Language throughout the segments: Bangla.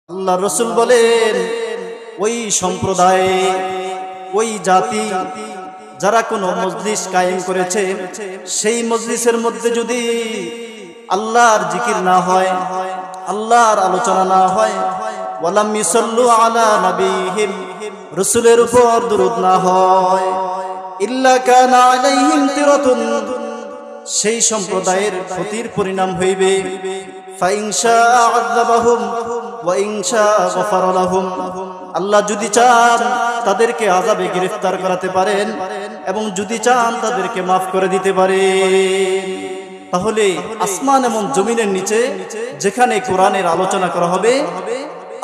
আল্লাহ রসুল বলেন, ওই সম্প্রদায়, ওই জাতি যারা কোনো মজলিস কায়েম করেছে, সেই মজলিসের মধ্যে যদি আল্লাহর জিকির না হয়, আল্লাহর আলোচনা না হয়, ওয়ালাম ইউসাল্লু আলা নবিহিম, রাসূলের উপর দরুদ না হয়, ইল্লা কানা আলাইহিম তিরাতুন, সেই সম্প্রদায়ের ক্ষতির পরিণাম হইবে। ফাইন শাআ আযাবাহুম ওয়া ইন শাআ গফারা লাহুম, আল্লাহ যদি চান তাদেরকে আযাবে গ্রেফতার করাতে পারেন এবং যদি চান তাদেরকে মাফ করে দিতে পারেন। তাহলে আসমান এবং জমিনের নিচে যেখানে কোরআনের আলোচনা করা হবে,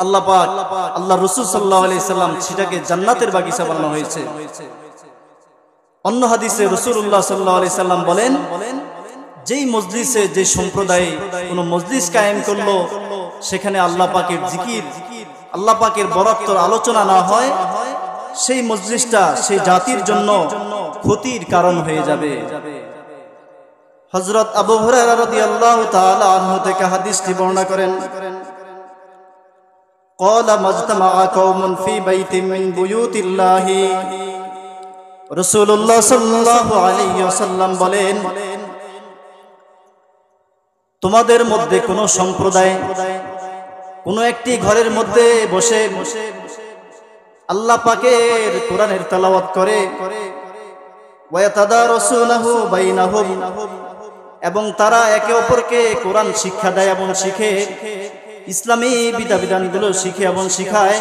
আল্লাহ পাক, আল্লাহ রাসূল সাল্লাল্লাহু আলাইহি সাল্লাম সেটাকে জান্নাতের বাগিচা বানানো হয়েছে। অন্য হাদিসে রাসূলুল্লাহ সাল্লাল্লাহু আলাইহি সাল্লাম বলেন, যেই মজলিসে, যে সম্প্রদায়ে কোনো মজলিস কায়েম করলো, সেখানে আল্লাহ পাকের জিকির, আল্লাহ পাকের বরাত্তর আলোচনা না হয়, সেই মজলিসটা সেই জাতির জন্য ক্ষতির কারণ হয়ে যাবে। হযরত আবু হুরায়রা রাদিয়াল্লাহু তাআলা আনহু থেকে হাদিসটি বর্ণনা করেন, ক্বালা মাজতামা কওমুন ফি বাইতিন মিন বুয়ুতিল্লাহি, রাসূলুল্লাহ সাল্লাল্লাহু আলাইহি ওয়াসাল্লাম বলেন, তোমাদের মধ্যে কোন সম্প্রদায় কোন একটি ঘরের মধ্যে বসে আল্লাহ পাকের কোরআনের তেলাওয়াত করে, ওয়া ইয়াতাদারাসুনাহু বাইনাহুম, এবং তারা একে অপরকে কোরআন শিক্ষা দেয় এবং শিখে, ইসলামী বিধানগুলো শিখে এবং শিখায়,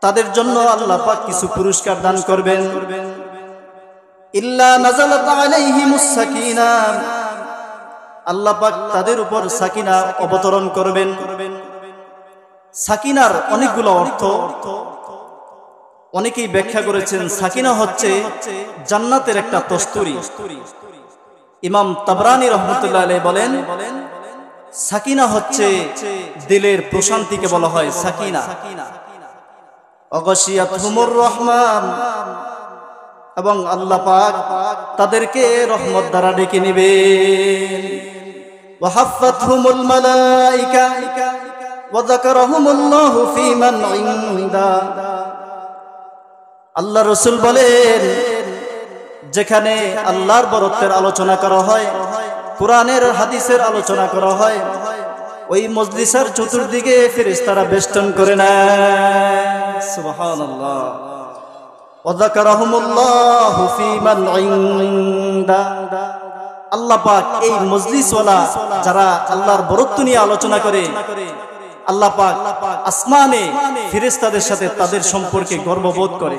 তাদের জন্য আল্লাহ পাক কিছু পুরস্কার দান করবেন। ইল্লা নাযালাত আলাইহিমুস সাকিনাহ, আল্লাহ পাক তাদের উপর সাকিনা অবতরণ করবেন। সাকিনার অনেকগুলো অর্থ অনেকেই ব্যাখ্যা করেছেন। সাকিনা হচ্ছে জান্নাতের একটা কস্তুরী। ইমাম তাবরানী রাহমাতুল্লাহ আলাইহি বলেন, সাকিনা হচ্ছে দিলের প্রশান্তিকে বলা হয় সাকিনা। অগশিয়াতহুমুর রহমান, এবং আল্লাহ পাক তাদেরকে রহমত দ্বারা ডেকে নেবেন। ওয়া হাফাতহুমুল মালায়েকা ওয়া যাকারাহুমুল্লাহু ফী মান ইনদা, আল্লাহ রাসূল বলেন, যেখানে আল্লাহর বরত্বের আলোচনা করা হয়, কোরআনের হাদিসের আলোচনা করা হয়, ওই মজলিসের চতুর্দিকে ফেরেশতারা বেষ্টন করে নেয়। সুবহানাল্লাহ। ওয়া যাকারাহুমুল্লাহু ফী মান ইনদা, আল্লাহ পাক এই মজলিসওয়ালা যারা আল্লাহর বরত্ব নিয়ে আলোচনা করে, আল্লাহ পাক আসমানে ফেরেশতাদের সাথে তাদের সম্পর্কে গর্ববোধ করে।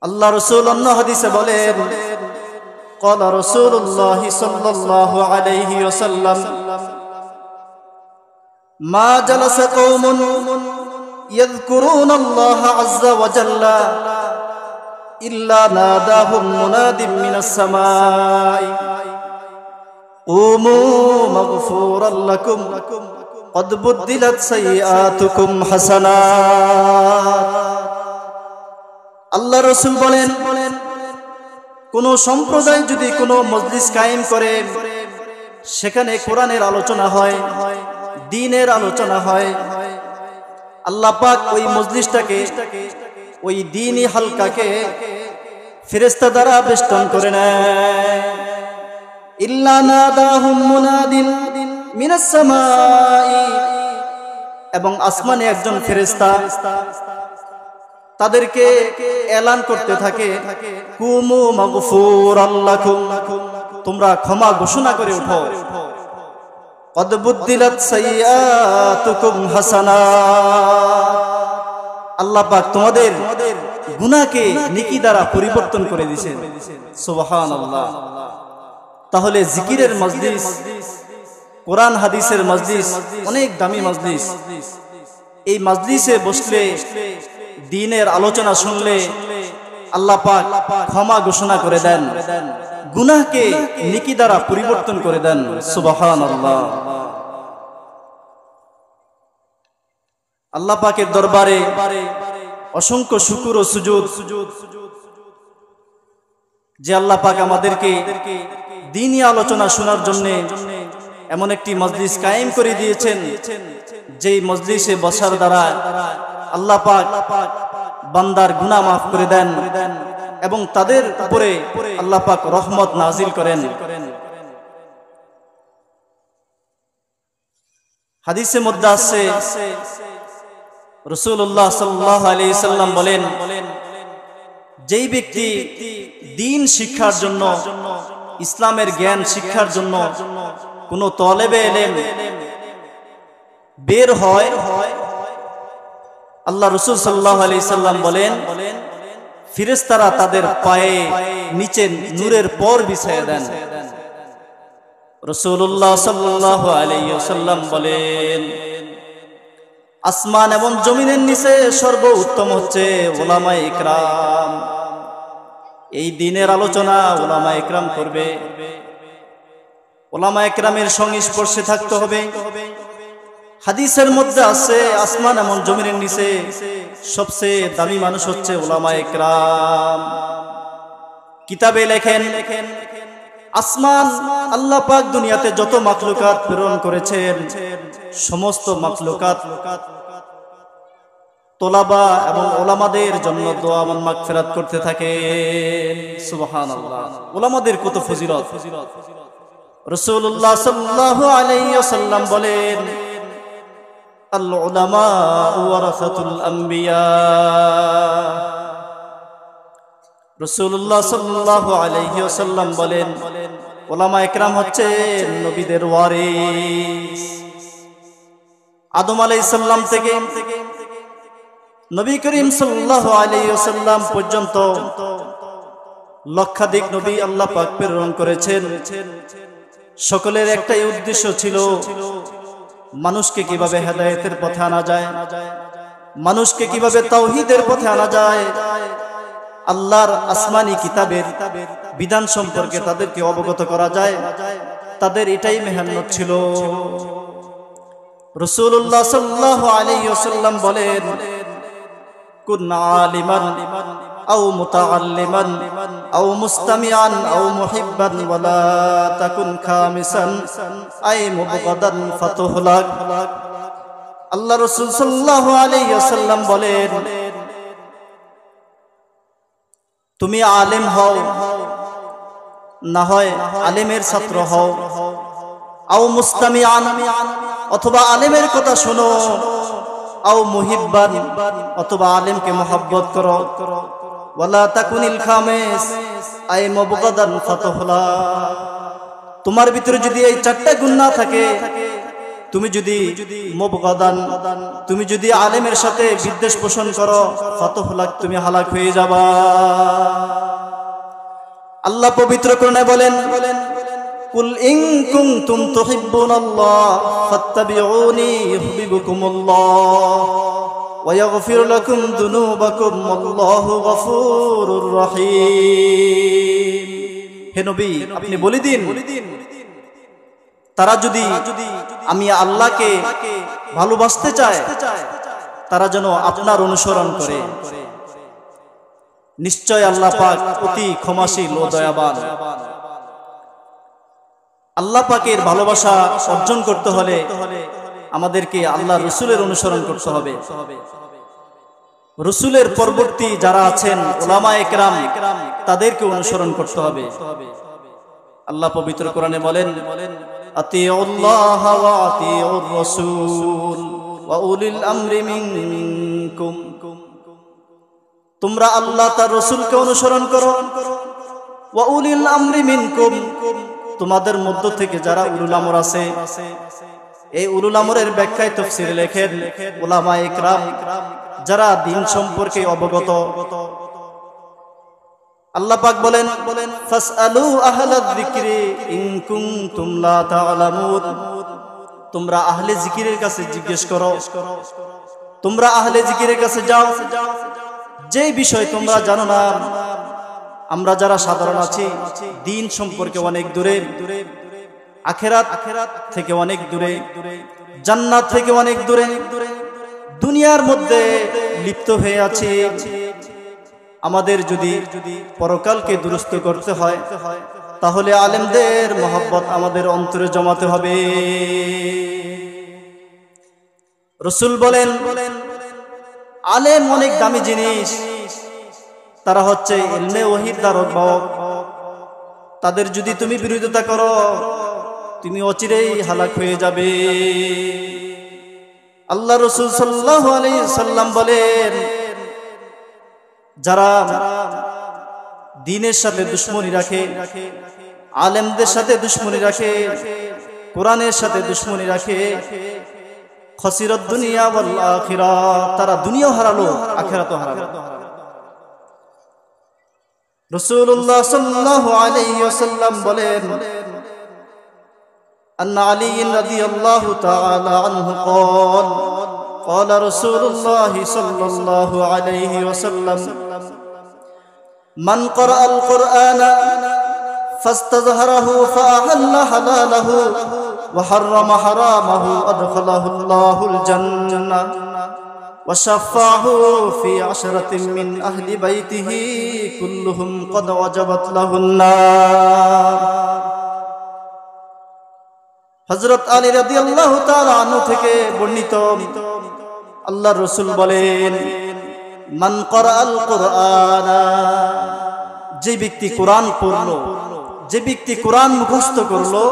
আল্লাহ রাসূল অন্য হাদিসে বলেন, ক্বালা রাসূলুল্লাহ সাল্লাল্লাহু আলাইহি ওয়াসাল্লাম, মা জালাসা কওমুন ইয়াযকুরুনাল্লাহা আযজা ওয়া জাল্লা ইল্লা নাদাহুম মুনাদিম মিনাস সামাই, কুমু মাগফুরাল লাকুম ক্বাদ বুদ্দিলাত সাইয়্যাতুকুম হাসানাত। আল্লাহ রাসূল বলেন, কোন সম্প্রদায় যদি কোন মজলিস কায়েম করে, সেখানে কোরআনের আলোচনা হয়, দ্বীনের আলোচনা হয়, আল্লাহ পাক ওই মজলিসটাকে, ওই দ্বীনি হালকাকে ফেরেশতা দ্বারা বেষ্টন করে নেয়। ইল্লা নাদাহুম মুনাদিন মিনাস সামাই, এবং আসমানে একজন ফেরেশতা তাদেরকে এলান করতে থাকে, কুমু মাগফুরাল লাকুম, তোমরা ক্ষমা ঘোষণা করে ওঠো, ক্বাদ বুদ্দিলাত সাইয়্যাতুকুম হাসানাত, আল্লাহ পাক তোমাদের গুনাহকে নেকি দ্বারা পরিবর্তন করে দিয়েছেন। সুবহানাল্লাহ। তাহলে জিকিরের মজলিস, কোরআন হাদিসের মজলিস অনেক দামি মজলিস। এই মজলিসে বসলে, দ্বীনের আলোচনা শুনলে আল্লাহ পাক ক্ষমা ঘোষণা করে দেন, গুনাহকে নেকি দ্বারা পরিবর্তন করে দেন। সুবহানাল্লাহ। আল্লাহ পাকের দরবারে অসংখ্য শুকর ও সুজুদ যে আল্লাহ পাক আমাদেরকে দ্বীনি আলোচনা শোনার জন্য এমন একটি মজলিস কায়েম করে দিয়েছেন যেই মজলিসে বসার দ্বারা আল্লাহ পাক বান্দার গুনাহ মাফ করে দেন এবং তাদের উপরে আল্লাহ পাক রহমত নাজিল করেন। হাদিসের মধ্যে আছে রাসূলুল্লাহ সাল্লাল্লাহু আলাইহি সাল্লাম বলেন, যেই ব্যক্তি দ্বীন শিক্ষার জন্য, ইসলামের জ্ঞান শিক্ষার জন্য কোন তলেবে ইলম বের হয়, আল্লাহ রাসূল সাল্লাল্লাহু আলাইহি সাল্লাম বলেন ফেরেশতারা তাদের পায়ে নিচে নূরের পর বিছিয়ে দেন। রাসূলুল্লাহ সাল্লাল্লাহু আলাইহি ওয়াসাল্লাম বলেন, আসমান এবং জমিনের নিচে সর্বোত্তম হচ্ছে উলামায়ে ইকরাম। এই দ্বীনের আলোচনা উলামায়ে ইকরাম করবে, উলামায়ে ইকরামের সংস্পর্শে থাকতে হবে। হাদিসের মধ্যে আছে আসমান এবং জমিনের নিচে সবচেয়ে দামি মানুষ হচ্ছে উলামায়ে ইকরাম। কিতাবে লেখেন, আসমান আল্লাহ পাক দুনিয়াতে যত মাখলুকাত প্রেরণ করেছেন সমস্ত মাখলুকাত তোলাবা এবং ওলামাদের জন্য দোয়া এবং মাগফিরাত করতে থাকে। সুবহানাল্লাহ, ওলামাদের কত ফজিলত। রাসূলুল্লাহ সাল্লাল্লাহু আলাইহি ওয়াসাল্লাম বলেন, আল উলামা ওয়ারাসাতুল আম্বিয়া। রাসূলুল্লাহ সাল্লাল্লাহু আলাইহি ওয়াসাল্লাম বলেন, উলামা ইকরাম হচ্ছে নবীদের ওয়ারিস। আদম আলাইহিস সালাম থেকে নবী করিম সাল্লাল্লাহু আলাইহি ওয়াসাল্লাম পর্যন্ত লক্ষাধিক নবী আল্লাহ পাক প্রেরণ করেছেন। সকলের একটাই উদ্দেশ্য ছিল, মানুষকে কিভাবে হেদায়েতের পথে আনা যায়, মানুষকে কিভাবে তাওহীদের পথে আনা যায়, আল্লাহর আসমানি কিতাবের বিধান সম্পর্কে তাদেরকে অবগত করা যায়, তাদের এটাই মেহনত ছিল। রাসূলুল্লাহ সাল্লাল্লাহু আলাইহি ওয়াসাল্লাম বলেন, কুন আলিমান আও মুতাআল্লিমান আও মুস্তামিআন আও মুহিব্বান ওয়ালা তাকুন খামিসান আই মুবগাদান ফাতুহলাক। আল্লাহ রাসূল সাল্লাল্লাহু আলাইহি ওয়াসাল্লাম বলেন, তুমি আলেম হও, না হয় আলেমের ছাত্র হও, আও মুস্তামিআন অথবা আলেমের কথা শোনো, আও মুহিব্বান অথবা আলেমকে মহব্বত করো, ওয়ালা তাকুনিল খামিস আই মুবগাদান ফাতুহলা। তোমার ভিতরে যদি এই চারটা গুণ না থাকে, তুমি যদি মুবগাদান, তুমি যদি আলেমের সাথে বিদ্বেষ পোষণ করো, ফাতুহলাক, তুমি হালাক হয়ে যাবা। আল্লাহ পবিত্র কোরআনে বলেন, কুল ইন কুনতুম তুহিব্বুনাল্লাহ ফাত্তাবিউনি ইউহিব্বুকুমুল্লাহ ওয়া ইয়াগফির লাকুম যুনুবাকুম আল্লাহু গফুরুর রহিম। হে নবী, আপনি বলে দিন, তারা যদি আমি আল্লাহকে ভালোবাসতে চায়, তারা যেন আপনার অনুসরণ করে। নিশ্চয় আল্লাহ পাক অতি ক্ষমাশীল ও দয়াবান। আল্লাহ পাকের ভালোবাসা অর্জন করতে হলে আমাদেরকে আল্লাহ রসুলের অনুসরণ করতে হবে। রসুলের পরবর্তী যারা আছেন উলামায়ে ইকরাম, তাদেরকে অনুসরণ করতে হবে। আল্লাহ পবিত্র কোরআনে বলেন, আতিউল্লাহ ওয়া আতিউর রাসূল ওয়া উলিল আমরি মিনকুম। তোমরা আল্লাহ তার রাসূলকে অনুসরণ করো, ওয়া উলিল আমরি মিনকুম, তোমাদের মধ্য থেকে যারা উলুল আমর আছে। এই উলুল আমরের ব্যাখ্যায় তাফসীরে লেখেন উলামায়ে ইকরাম, যারা দ্বীন সম্পর্কে অবগত। আল্লাহ পাক বলেন, ফাসআলু আহলায যিকরি ইন কুনতুম লা তা'লামুন। তোমরা আহলে জিকিরের কাছে জিজ্ঞেস করো, তোমরা আহলে জিকিরের কাছে যাও যে বিষয় তোমরা জানো না। আমরা যারা সাধারণ আছি, দ্বীন সম্পর্কে অনেক দূরে, আখিরাত থেকে অনেক দূরে, জান্নাত থেকে অনেক দূরে, দুনিয়ার মধ্যে লিপ্ত হয়ে আছি। আমাদের যদি পরকালকে দুরস্ত করতে হয়, তাহলে আলেমদের মহব্বত আমাদের অন্তরে জমাতে হবে। রাসূল বলেন, আলেম অনেক দামি জিনিস, তারা হচ্ছে ইলমে ওহীর ধারক বাহক। তাদের যদি তুমি বিরোধিতা করো, তুমি অচিরেই হালাক হয়ে যাবে। আল্লাহ রাসূল সাল্লাল্লাহু আলাইহি সাল্লাম বলেন, যারা দ্বীনের সাথে দুশমনি রাখে, আলেমদের সাথে দুশমনি রাখে, কোরআনের সাথে দুশমনি রাখে, খাসিরাত দুনিয়া ওয়াল আখিরাহ, তারা দুনিয়াও হারালো, আখিরাতও হারালো। রাসূলুল্লাহ সাল্লাল্লাহু আলাইহি ওয়াসাল্লাম বলেন, আন আলী রাদিয়াল্লাহু তাআলা আনহু قال قال رسول الله صلى الله عليه وسلم من قرأ القرآن فاستظهره فأحل حلاله وحرم حرامه أدخله الله الجنة وشفعه في 10 من أهل بيته كلهم قد وجبت له النار। হযরত আলী রাদিয়াল্লাহু তাআলা আনহু থেকে বর্ণিত, আল্লাহর রাসূল বলেন, মান ক্বরাআল কুরআন, যে ব্যক্তি কোরআন পড়লো, যে ব্যক্তি কোরআন মুখস্থ করলো,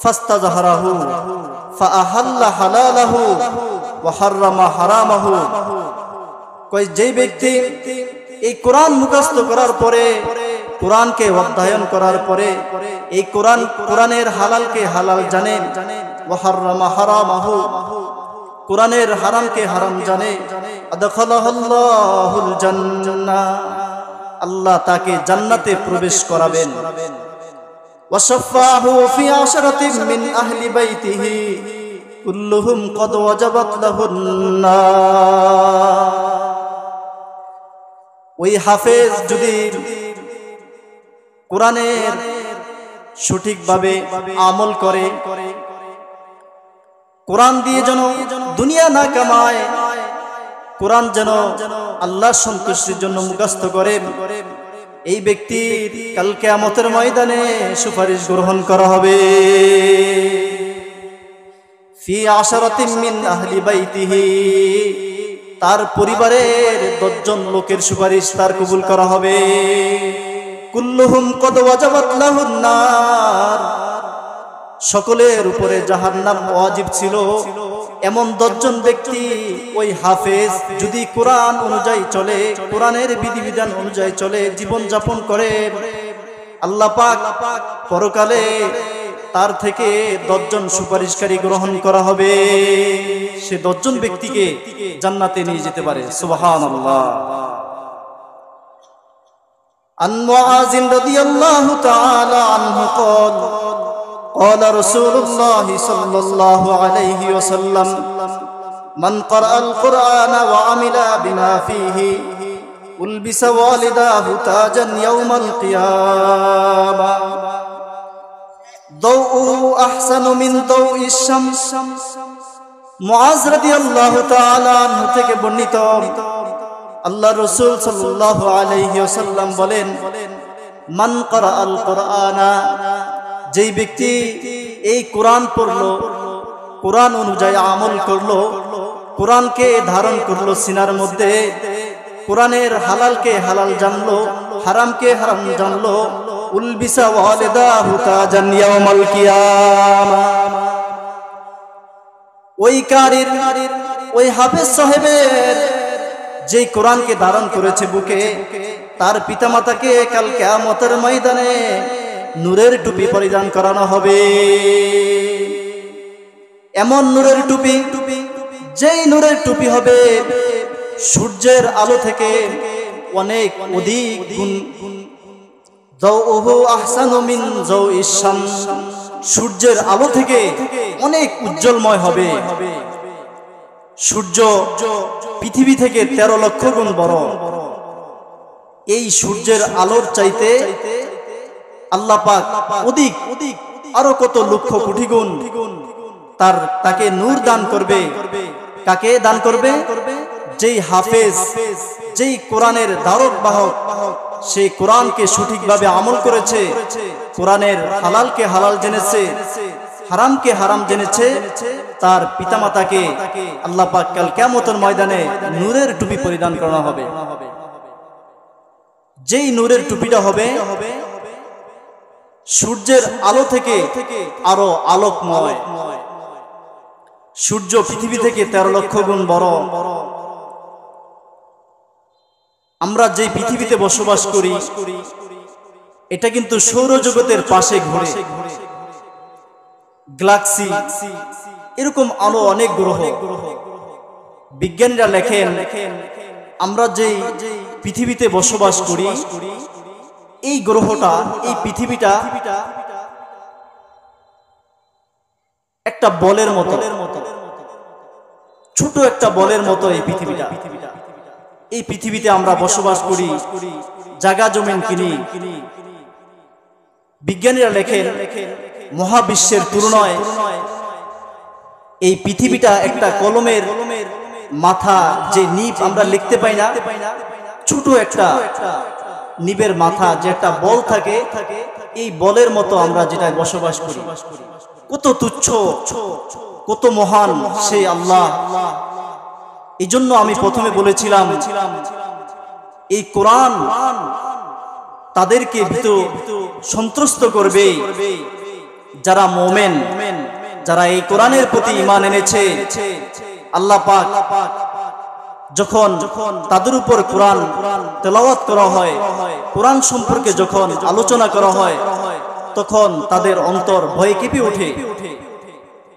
ফাস্তাযহারাহু ফাআহাল্লা হালালাহু ওয়া হাররামা হারামাহু, কই যে ব্যক্তি এই কোরআন মুখস্থ করার পরে, কোরআনকে অধ্যয়ন করার পরে এই কোরআনের হালালকে হালাল জানে, ওয়া হাররামা হারামাহু, কোরআনের হারামকে হারাম জানে, আদখালাহুল্লাহুল জান্নাহ, আল্লাহ তাকে জান্নাতে প্রবেশ করাবেন। ওয়া শাফাহু ফি 10 মিন আহলি বাইতিহি কুল্লুহুম ক্বাদ ওয়াজাবাত লাহুন নার। ওই হাফেজ যদি কোরআনের সঠিকভাবে আমল করে, কোরআন দিয়ে যেন দুনিয়া না কামায়, কোরআন যেন আল্লাহর সন্তুষ্টির জন্য মুখস্থ করে, এই ব্যক্তির কাল কিয়ামতের ময়দানে সুপারিশ গ্রহণ করা হবে। ফি 10 মিন আহলি বাইতিহি, তার পরিবারের 10 জন লোকের সুপারিশ তার কবুল করা হবে। কুল্লুহুম কদ ওয়াজাবাত লাহুন নার, সকলের উপরে জাহান্নাম ওয়াজিব ছিল। এমন 10 জন ব্যক্তি, ওই হাফেজ যদি কোরআন অনুযায়ী চলে, কোরআনের বিধিবিধান অনুযায়ী চলে, জীবন যাপন করে, আল্লাহ পাক পরকালে তার থেকে 10 জন সুপারিশকারী গ্রহণ করা হবে। সে 10 জন ব্যক্তিকে জান্নাতে নিয়ে যেতে পারে। সুবহানাল্লাহ। عن معاذ رضي الله تعالى عنه قال قال رسول الله صلى الله عليه وسلم من قرأ القرآن وعمل بما فيه ألبس والداه تاجا يوم القيامة ضوءه أحسن من ضوء الشمس। মুআজ রাদিয়াল্লাহু তাআলা আনহু থেকে বর্ণিত, আল্লাহ রাসূল সাল্লাল্লাহু আলাইহি ওয়াসাল্লাম বলেন, মান ক্বরাআল কুরআনা, যেই ব্যক্তি এই কোরআন পড়লো, কোরআন অনুযায়ী আমল করলো, কোরআনকে ধারণ করলো সিনার মধ্যে, কোরআনের হালালকে হালাল জানলো, হারামকে হারাম জানলো, উলবিসা ওয়ালিদাহু তাজান ইয়াউমাল কিয়ামা, ওই কারির, ওই হাফেজ সাহেবের যে কোরআনকে ধারণ করেছে বুকে, তার পিতামাতাকে কাল কিয়ামতের ময়দানে নূরের টুপি পরিধান করানো হবে। এমন নূরের টুপি, যেই নূরের টুপি হবে সূর্যের আলো থেকে অনেক অধিক গুণ, দাউহু আহসানু মিন যাউইশ শামস, সূর্যের আলো থেকে অনেক উজ্জ্বলময় হবে। সূর্য পৃথিবী থেকে 13 লক্ষ গুণ বড়। এই সূর্যের আলোর চাইতে আল্লাহ পাক অধিক আরো কত লক্ষ কোটি গুণ তাকে নূর দান করবে। কাকে দান করবে? যেই হাফেজ, যেই কোরআনের ধারক বাহক, সেই কোরআনকে সঠিকভাবে আমল করেছে, কোরআনের হালালকে হালাল জেনেছে, হারামকে হারাম জেনেছে, তার পিতামাতাকে আল্লাহ পাক কাল কিয়ামতের ময়দানে নূরের টুপি পরিধান করানো হবে। যেই নূরের টুপিটা হবে সূর্যের আলো থেকে আরো আলোকময়। সূর্য পৃথিবী থেকে 13 লক্ষ গুণ বড়। আমরা যে পৃথিবীতে বসবাস করি এটা কিন্তু সৌরজগতের পাশে ঘোরে। গ্যালাক্সি, এরকম আলো অনেক গ্রহ। বিজ্ঞানীরা লেখেন আমরা যে পৃথিবীতে বসবাস করি এই গ্রহটা, এই পৃথিবীটা একটা বলের মতো, ছোট একটা বলের মতো এই পৃথিবীটা। এই পৃথিবীতে আমরা বসবাস করি, জায়গা জমিন কিনি। বিজ্ঞানীরা লেখেন মহাবিশ্বের তুলনায় এই পৃথিবীটা একটা কলমের মাথা, যে নিব আমরা লিখতে পাই না, ছোট একটা নিবের মাথা, যে একটা বল থাকে, এই বলের মতো আমরা যেটা বসবাস করি। কত তুচ্ছ, কত মহান সেই আল্লাহ। এই জন্য আমি প্রথমে বলেছিলাম এই কোরআন তাদেরকে সন্ত্রস্ত করবে যারা মুমিন, যারা এই কোরআনের প্রতি ঈমান এনেছে। আল্লাহ পাক যখন তাদের উপর কোরআন তেলাওয়াত করা হয়, কোরআন সম্পর্কে যখন আলোচনা করা হয়, তখন তাদের অন্তর ভয়ে কেঁপে ওঠে।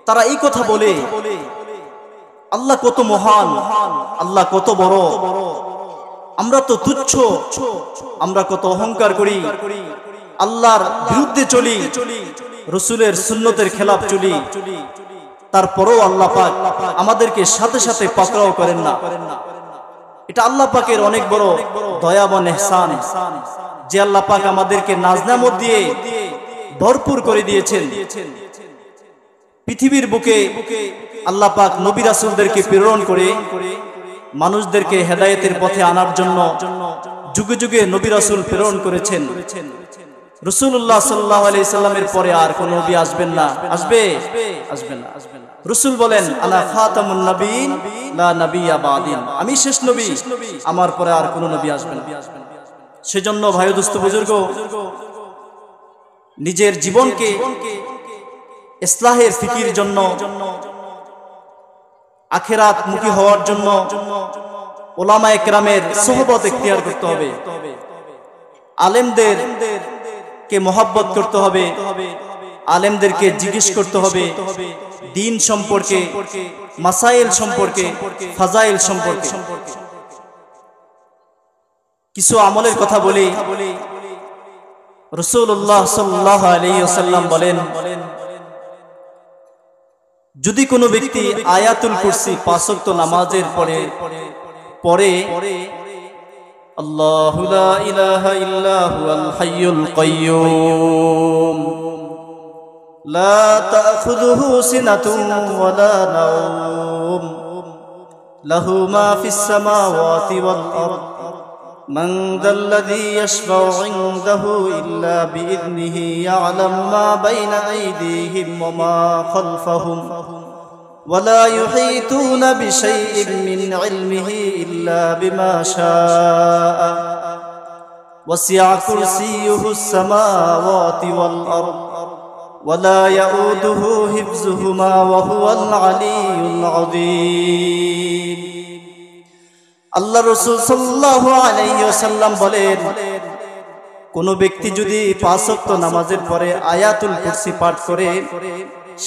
তারা এই কথা বলে, আল্লাহ কত মহান, আল্লাহ কত বড়, আমরা তো তুচ্ছ, আমরা কত অহংকার করি, আল্লাহর বিরুদ্ধে চলি, রাসূলের সুন্নতের খেলাফ চলি, তারপরেও আল্লাহ পাক আমাদেরকে সাথে সাথে পাকড়াও করেন না। এটা আল্লাহ পাকের অনেক বড় দয়া এবং ইহসান, যে আল্লাহ পাক আমাদেরকে নাজনামত দিয়ে ভরপুর করে দিয়েছেন। পৃথিবীর বুকে আল্লাহ পাক নবী রাসূলদেরকে প্রেরণ করে মানুষদেরকে হেদায়েতের পথে আনার জন্য যুগে যুগে নবী রাসূল প্রেরণ করেছেন। রাসূলুল্লাহ সাল্লাল্লাহু আলাইহি সাল্লামের পরে আর কোন নবী আসবেন না। আসবে? আসবে না। রাসূল বলেন আনা খাতামুন নবিয়্যিন লা নাবিয়্যা বাদিন, আমি শেষ নবী, আমার পরে আর কোন নবী আসবে না। সেজন্য ভাই ও দোস্ত বুজুর্গ, নিজের জীবনকে ইসলাহের ফিকির জন্য, আখিরাত মুখী হওয়ার জন্য উলামায়ে কেরামের সোহবত ইখতিয়ার করতে হবে। আলেমদের কে মহব্বত করতে হবে, আলেমদেরকে জিজ্ঞেস করতে হবে দ্বীন সম্পর্কে, মাসাইল সম্পর্কে, ফাজাইল সম্পর্কে। কিছু আমলের কথা বলি। রাসূলুল্লাহ সাল্লাল্লাহু আলাইহি ওয়াসাল্লাম বলেন, যদি কোনো ব্যক্তি আয়াতুল কুরসি 5 ওয়াক্ত নামাজের পরে আল্লাহু লা ইলাহা ইল্লা হুয়াল হাইয়ুল কাইয়্যুম লা তাখুযুহু সিনাতুন ওয়া লা নাওম লাহু মা ফিস সামাওয়াতি ওয়াল আরদ মান যাল্লাযী ইয়াশফাউ ইনদাহু ইল্লা বিইذনিহি ইয়া'লামু মা বাইনা আইদিহিম ওয়া মা খালফাহুম ولا يحيطون بشيء من علمه إلا بما شاء وسع كرسيه السماوات والأرض ولا يؤوده حفظهما وهو العلي العظيم। আল্লাহ রাসূল সাল্লাল্লাহু আলাইহি ওয়াসাল্লাম বলেন, কোন ব্যক্তি যদি 5 ওয়াক্ত নামাজের পরে আয়াতুল কুরসি পাঠ করে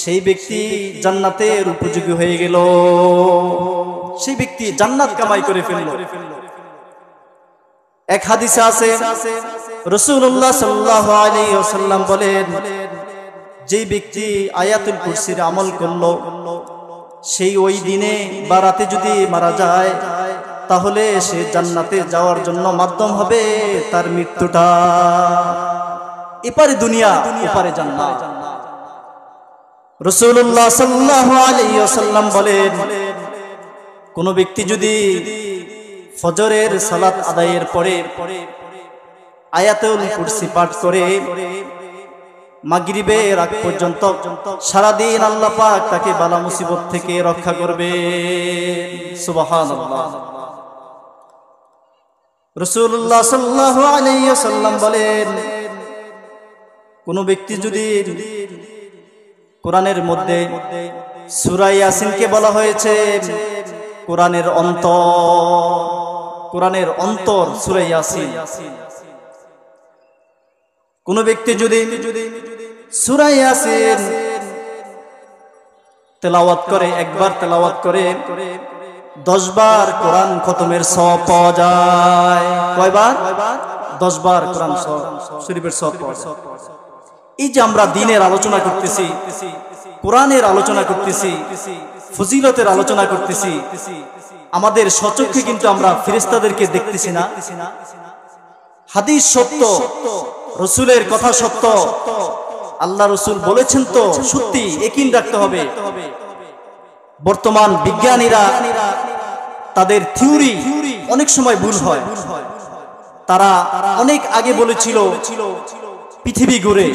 সেই ব্যক্তি জান্নাতের উপযোগী হয়ে গেল, সেই ব্যক্তি জান্নাত কামাই করে ফেলল। এক হাদিসে আছে রাসূলুল্লাহ সাল্লাল্লাহু আলাইহি ওয়াসাল্লাম বলেন, যে ব্যক্তি আয়াতুল কুরসির আমল করলো সেই ওই দিনে বা রাতে যদি মারা যায় তাহলে সে জান্নাতে যাওয়ার জন্য মাধ্যম হবে তার মৃত্যুটা। এপারে দুনিয়া, ওপারে জান্নাত। রাসূলুল্লাহ সাল্লাল্লাহু আলাইহি ওয়াসাল্লাম বলেন, কোন ব্যক্তি যদি ফজরের সালাত আদায়ের পরে আয়াতুল কুরসি পাঠ করে মাগরিবের আগ পর্যন্ত সারাদিন আল্লাহ পাক তাকে বালা মুসিবত থেকে রক্ষা করবে। সুবহানাল্লাহ। রাসূলুল্লাহ সাল্লাল্লাহু আলাইহি ওয়াসাল্লাম বলেন, কোন ব্যক্তি যদি কোরআনের মধ্যে সূরা ইয়াসিনকে বলা হয়েছে কোরআনের অন্তর সূরা ইয়াসিন, কোন ব্যক্তি যদি সূরা ইয়াসিন তেলাওয়াত করে, একবার তেলাওয়াত করে 10 বার কোরআন খতমের সওয়াব পাওয়া যায়। কয়বার? 10 বার কোরআন শরীফের সওয়াব পাওয়া যায়। এই যে আমরা দ্বীনের আলোচনা করতেছি, কোরআনের আলোচনা করতেছি, ফজিলতের আলোচনা করতেছি, আমাদের স্বচক্ষে কিন্তু আমরা ফেরেশতাদেরকে দেখতেছি না। হাদিস সত্য, রাসূলের কথা সত্য, আল্লাহ রাসূল বলেছেন তো সত্যি, ইয়াকিন রাখতে হবে। বর্তমান বিজ্ঞানীরা তাদের থিওরি অনেক সময় ভুল হয়। তারা অনেক আগে বলেছিল পৃথিবী ঘুরে,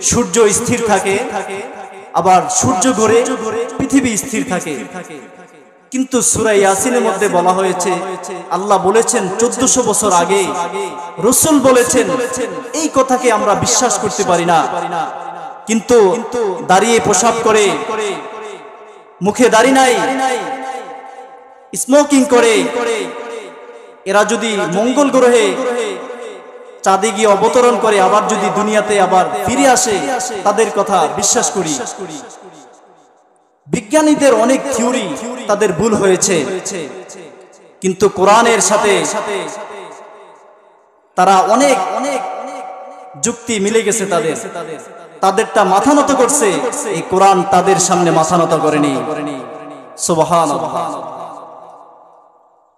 সূর্য স্থির থাকে, আবার সূর্য ঘুরে পৃথিবী স্থির থাকে। কিন্তু সূরা ইয়াসিনের মধ্যে বলা হয়েছে, আল্লাহ বলেছেন 1400 বছর আগে, রাসূল বলেছেন। এই কথাকে আমরা বিশ্বাস করতে পারি না। কিন্তু দাঁড়িয়ে পেশাব করে, মুখে দাড়ি নাই, স্মোকিং করে, এরা যদি মঙ্গল গ্রহে চাঁদে গিয়ে অবতরণ করে, আবার যদি দুনিয়াতে আবার ফিরে আসে, তাদের কথা বিশ্বাস করি। বিজ্ঞানীদের অনেক থিওরি তাদের ভুল হয়েছে, কিন্তু কোরআনের সাথে তারা অনেক যুক্তি মিলে গেছে। তাদেরটা মাথা নত করছে, এই কোরআন তাদের সামনে মাথা নত করেনি। সুবহানাল্লাহ।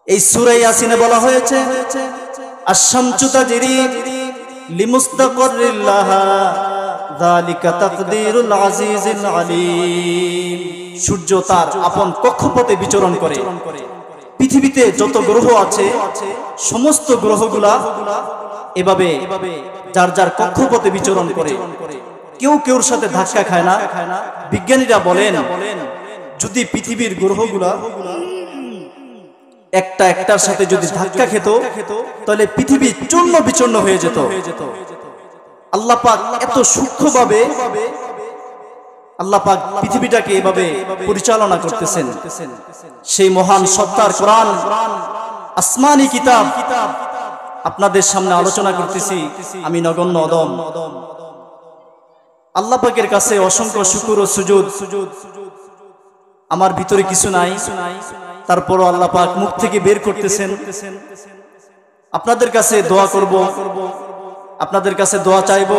এই সূরা ইয়াসিনে বলা হয়েছে, আশ-শামসু তাজরি লিমুস্তাকাররিল লাহা যালিকা তাকদীরুল আজিজিল আলীম। সূর্য তার আপন কক্ষপথে বিচরণ করে। পৃথিবীতে যত গ্রহ আছে সমস্ত গ্রহগুলা এভাবে যার যার কক্ষপথে বিচরণ করে, কেউ কেউর সাথে ধাক্কা খায় না। বিজ্ঞানীরা বলেন, যদি পৃথিবীর গ্রহগুলা একটা একটার সাথে যদি ধাক্কা খেত, তাহলে পৃথিবী চূর্ণ বিচূর্ণ হয়ে যেত। আল্লাহ পাক এত সূক্ষ্মভাবে আল্লাহ পাক পৃথিবীটাকে এভাবে পরিচালনা করতেছেন। সেই মহান সত্তার কোরআন, আসমানি কিতাব আপনাদের সামনে আলোচনা করতেছি। আমি নগণ্য অদম। আল্লাহ পাকের কাছে অসংখ্য শুকর ও সুজুদ। আমার ভিতরে কিছু নাই, তারপরও আল্লাহ পাক মুখ থেকে বের করতেছেন। আপনাদের কাছে দোয়া করব, আপনাদের কাছে দোয়া চাইব,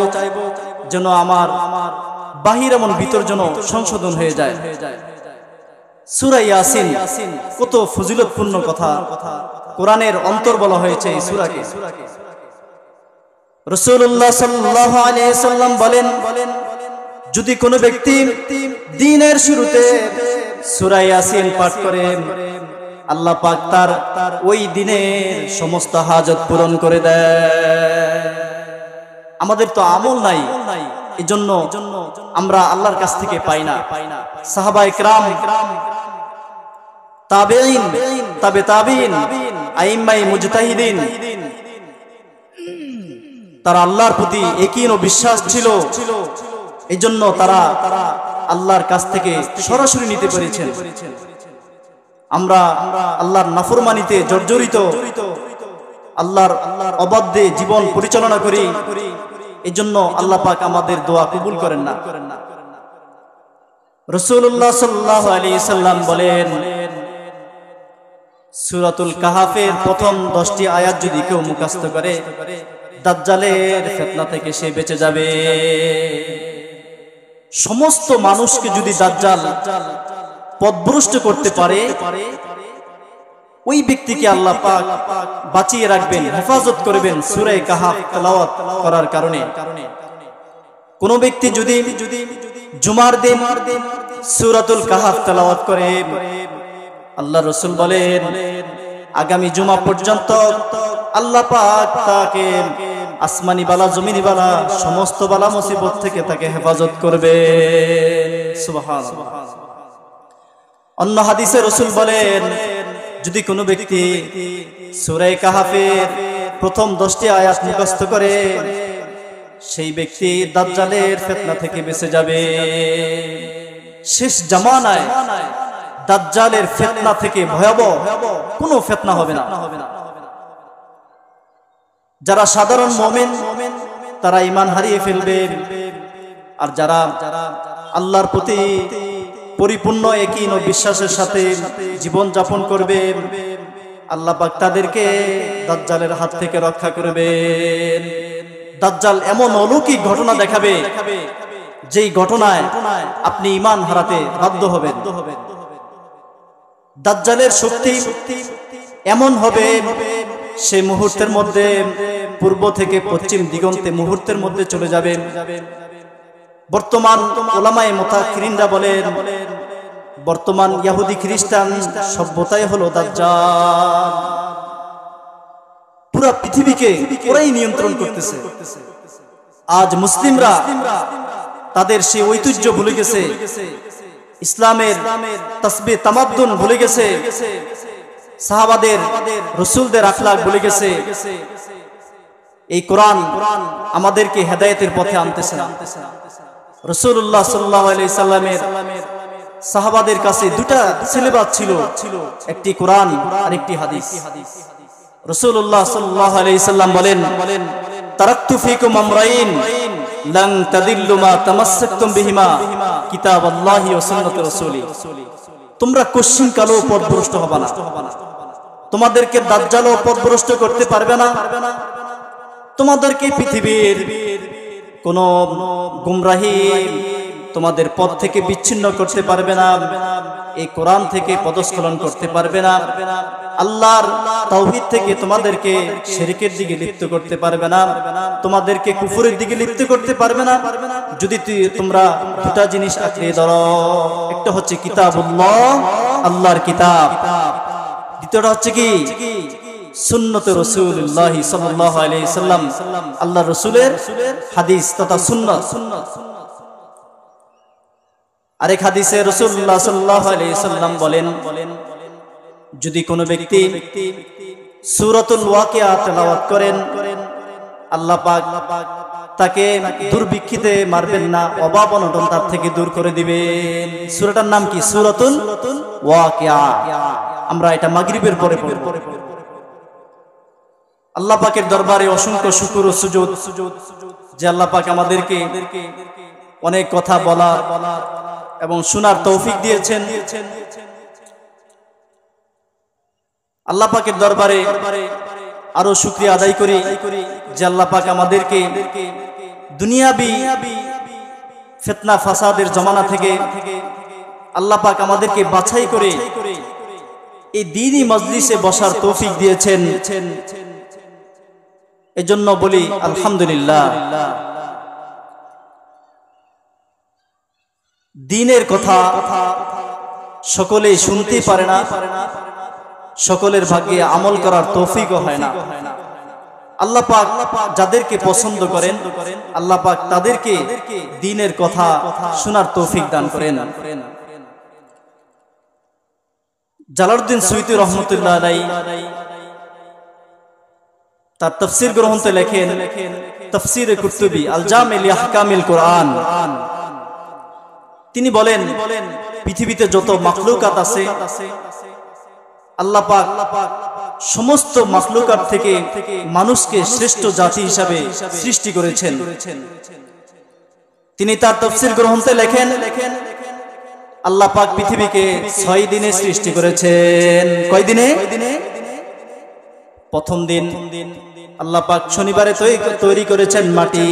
যেন আমার বাহির এমন ভিতর যেন সংশোধন হয়ে যায়। সূরা ইয়াসিন কত ফজিলতপূর্ণ কথা, কোরআনের অন্তর বলা হয়েছে এই সূরাকে। রাসূলুল্লাহ সাল্লাল্লাহু আলাইহি ওয়াসাল্লাম বলেন, যদি কোনো ব্যক্তি দ্বীনের শুরুতে সূরা ইয়াসিন পাঠ করে, আল্লাহ পাক তার ওই দিনের সমস্ত হাজত পূরণ করে দেয়। আমাদের তো আমল নাই, এজন্য আমরা আল্লাহর কাছ থেকে পাই না। সাহাবায়ে কেরাম, তাবেঈন, তাবে তাবেঈন, আইম্মায়ে মুজতাহিদিন, তারা আল্লাহর প্রতি ইয়াকিন ও বিশ্বাস ছিল, এজন্য তারা আল্লাহর কাছ থেকে সরাসরি নিতে পেরেছেন। আমরা আল্লাহর নাফরমানিতে জর্জরিত, আল্লাহর অবাধ্যে জীবন পরিচালনা করি, এজন্য আল্লাহ পাক আমাদের দোয়া কবুল করেন না। রাসূলুল্লাহ সাল্লাল্লাহু আলাইহি সাল্লাম বলেন, সূরাতুল কাহাফের প্রথম 10টি আয়াত যদি কেউ মুখস্থ করে, দাজ্জালের ফিতনা থেকে সে বেঁচে যাবে। সমস্ত মানুষকে যদি দাজ্জাল পথভ্রষ্ট করতে পারে, ওই ব্যক্তিকে আল্লাহ পাক বাঁচিয়ে রাখবেন, হেফাজত করবেন সূরা কাহাফ তেলাওয়াত করার কারণে। কোন ব্যক্তি যদি জুমার দিন সূরাতুল কাহাফ তেলাওয়াত করে, আল্লাহ রাসূল বলেন আগামী জুমা পর্যন্ত আল্লাহ পাক তাকে আসমানি বালা জমিনি বালা সমস্ত বালা মুসিবত থেকে তাকে হেফাজত করবে। সুবহানাল্লাহ। অন্য হাদিসে রাসূল বলেন, যদি কোনো ব্যক্তি সূরা কাহাফের প্রথম 10টি আয়াত মুখস্থ করে, সেই ব্যক্তি দাজ্জালের ফিতনা থেকে বেঁচে যাবে। শেষ জামানায় দাজ্জালের ফিতনা থেকে ভয়াবহ কোনো ফিতনা হবে না। যারা সাধারণ মুমিন তারা ঈমান হারিয়ে ফেলবে, আর যারা আল্লাহর প্রতি পরিপূর্ণ ইয়াকিন ও বিশ্বাসের সাথে জীবন যাপন করবে, আল্লাহ পাক তাদেরকে দাজ্জালের হাত থেকে রক্ষা করবেন। দাজ্জাল এমন অলৌকিক ঘটনা দেখাবে, যেই ঘটনায় আপনি ঈমান হারাতে বাধ্য হবেন। দাজ্জালের শক্তি এমন হবে, সে মুহূর্তের মধ্যে পূর্ব থেকে পশ্চিম দিগন্তে মুহূর্তের মধ্যে চলে যাবে। বর্তমান উলামায়ে মুতাআখিরিনরা বলেন, বর্তমান ইহুদি খ্রিস্টান সভ্যতাই হলো দাজ্জাল। পুরো পৃথিবীকে ওরাই নিয়ন্ত্রণ করতেছে। আজ মুসলিমরা তাদের সেই ঐতিহ্য ভুলে গেছে, ইসলামের তাসবিহ তামাদ্দুন ভুলে গেছে, সাহাবাদের রাসূলদের আখলাক ভুলে গেছে। এই কোরআন আমাদেরকে হেদায়েতের পথে আনতেছে। রাসূলুল্লাহ সাল্লাল্লাহু আলাইহি সাল্লামের সাহাবাদের কাছে দুটা সিলেবাস ছিল, একটি কোরআন আর একটি হাদিস। রাসূলুল্লাহ সাল্লাল্লাহু আলাইহি সাল্লাম বলেন, তারাকতু ফীকুম আমরাইন লান তাদিল্লু মা তামাসসাকতুম বিহিমা কিতাবাল্লাহি ওয়া সুন্নাত রাসূলি। তোমরা কোশ্চিন কালো পথভ্রষ্ট হবে না, তোমাদেরকে দাজ্জালও পথভ্রষ্ট করতে পারবে না, তোমাদেরকে পৃথিবীর কোন গুমরাহি তোমাদের পথ থেকে বিচ্ছিন্ন করতে পারবে না, এই কোরআন থেকে পদস্খলন করতে পারবে না, আল্লাহর তাওহীদ থেকে তোমাদেরকে শিরকের দিকে লিপ্ত করতে পারবে না, তোমাদেরকে কুফরের দিকে লিপ্ত করতে পারবে না, যদি তোমরা দুটা জিনিস আঁকড়ে ধরো। একটা হচ্ছে কিতাবুল্লাহ, আল্লাহর কিতাব, দ্বিতীয়টা হচ্ছে কি সুন্নতে রাসূলুল্লাহ সাল্লাল্লাহু আলাইহি সাল্লাম, আল্লাহর রাসূলের হাদিস তথা সুন্নাত। আরেক হাদিসে রাসূলুল্লাহ সাল্লাল্লাহু আলাইহি সাল্লাম বলেন, যদি কোনো ব্যক্তি সূরাতুল ওয়াকিয়া তেলাওয়াত করেন, আল্লাহ পাক তাকে দুর্ভিক্ষতে মারবেন না, অভাব অনটন তার থেকে দূর করে দিবেন। সূরাটার নাম কি? সূরাতুল ওয়াকিয়া। আমরা এটা মাগরিবের পরে পড়ব। আল্লাহ পাকের দরবারে অসংখ্য শুকর ও সুজুদ যে আল্লাহ পাক আমাদেরকে অনেক কথা বলা এবং শোনার তৌফিক দিয়েছেন। আল্লাহ পাকের দরবারে আরো শুকরিয়া আদায় করি যে আল্লাহ পাক আমাদেরকে দুনিয়াবি ফিতনা ফাসাদের জমানা থেকে আল্লাহ পাক আমাদেরকে বাছাই করে এই দ্বীনি মজলিসে বসার তৌফিক দিয়েছেন। এজন্য বলি আলহামদুলিল্লাহ। দ্বীনের কথা সকলেই শুনতেই পারে না, সকলের ভাগ্যে আমল করার তৌফিকও হয় না। আল্লাহ পাক যাদেরকে পছন্দ করেন, আল্লাহ পাক তাদেরকে দ্বীনের কথা শোনার তৌফিক দান করেন। জালালউদ্দিন সুয়ুতী রহমাতুল্লাহ আলাইহি তার তাফসীর গ্রন্থে লেখেন, তাফসীরে কুরতুবী আল জামি লি আহকামিল কোরআন, তিনি বলেন পৃথিবীতে যত মাখলুকাত আছে আল্লাহ পাক সমস্ত মাখলুকাত থেকে মানুষকে শ্রেষ্ঠ জাতি হিসাবে সৃষ্টি করেছেন। তিনি তার তাফসীর গ্রন্থে লেখেন, আল্লাহ পাক পৃথিবীকে 6 দিনে সৃষ্টি করেছেন। কয় দিনে? প্রথম দিন আল্লাহ পাক শনিবারে তৈরি করেছেন মাটি,